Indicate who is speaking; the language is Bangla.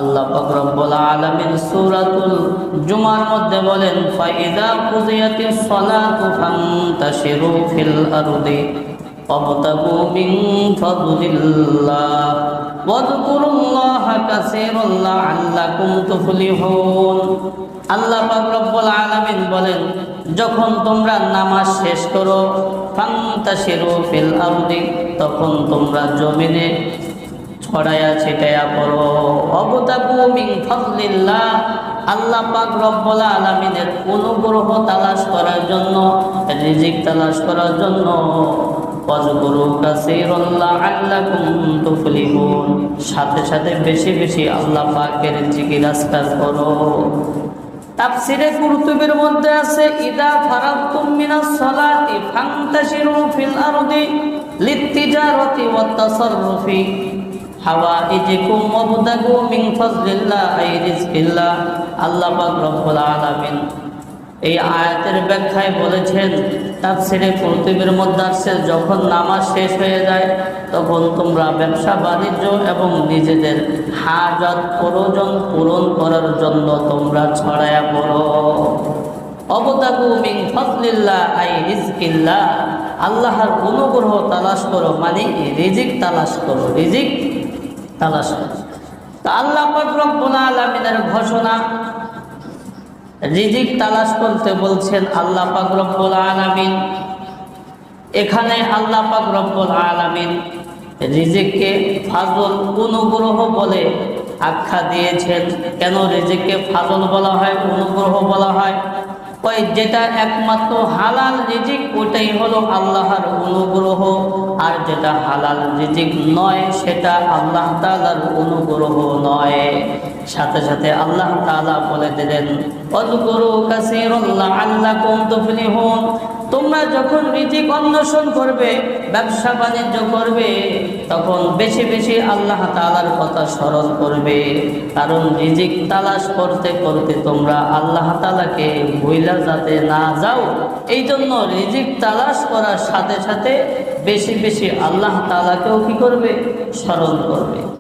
Speaker 1: আল্লাহ পাক রব্বুল আলামিন সূরাতুল জুমার মধ্যে বলেন, ফাইদা কুজিয়াতিস সালাতু ফান্তাশিরু ফিল আরদি ওয়াবতাগু মিন ফাদলিল্লাহ ওয়াযকুরুল্লাহা কাসীরান লাআল্লাকুম তুফলিহুন। আল্লাহ পাক রব্বুল আলামিন বলেন, যখন তোমরা নামাজ শেষ করো, ফান্তাশিরু ফিল আরদি, তখন তোমরা জমিনে ছড়ায়া ছিটায়া পড়ো, ওয়াবতাগু মিন ফাদলিল্লাহ, আল্লাহ পাক রব্বুল আলামিনের অনুগ্রহ তালাশ করার জন্য, রিজিক তালাশ করার জন্য, ওয়াযকুরু কাসীরান লাআল্লাকুম তুফলিহুন, সাথে সাথে বেশি বেশি আল্লাহ পাকের জিকির আজকার করো। তাফসিরে কুরতুবির মধ্যে আছে, ইদা ফারাগতুম মিনাস সালাতি ফান্তাশিরু ফিল আরদি লিত্তিজারাতি ওয়াত তাসাররুফি হাওয়াইজিকুম ওয়াবতাগু মিন ফাযলিল্লাহ আই রিজকিল্লাহ। আল্লাহ পাক রব্বুল আলামিন এই আয়াতের ব্যাখ্যায় বলেছেন, তাফসিরে কুরতুবির মধ্যে আছে, যখন নামাজ শেষ হয়ে যায় তখন তোমরা ব্যবসা বাণিজ্য এবং নিজেদের হাজত প্রয়োজন পূরণ করার জন্য তোমরা ছড়ায়া পড়ো। ওয়াবতাগু মিন ফাযলিল্লাহ আই রিজকিল্লাহ, আল্লাহর অনুগ্রহ তালাশ করো, মানে রিজিক তালাশ করো, রিজিক তালাশ করো। তো আল্লাহ পাক রব্বুল আলামিনের ঘোষণা, রিজিক তালাশ করতে বলছেন আল্লাহ পাক রব্বুল আলামিন। এখানে আল্লাহ পাক রব্বুল আলামিন রিজিককে ফাজল, অনুগ্রহ বলে আখ্যা দিয়েছেন। কেন রিজিককে ফাজল বলা হয়, অনুগ্রহ বলা হয়? ওই যেটা একমাত্র হালাল রিজিক ওটাই হলো আল্লাহর অনুগ্রহ, আর যেটা হালাল রিজিক নয় সেটা আল্লাহ তাআলার অনুগ্রহ নয়। সাথে সাথে আল্লাহ তাআলা বলে দিলেন, ওয়াযকুরু কাসীরান লাআল্লাকুম তুফলিহুন, তোমরা যখন রিজিক অন্বেষণ করবে, ব্যবসা বাণিজ্য করবে, তখন বেশি বেশি আল্লাহ তাআলার কথা স্মরণ করবে। কারণ রিজিক তালাশ করতে করতে তোমরা আল্লাহ তাআলাকে ভুইলা যাতে না যাও, এই জন্য রিজিক তালাশ করার সাথে সাথে বেশি বেশি আল্লাহ তাআলাকেও কি করবে, স্মরণ করবে।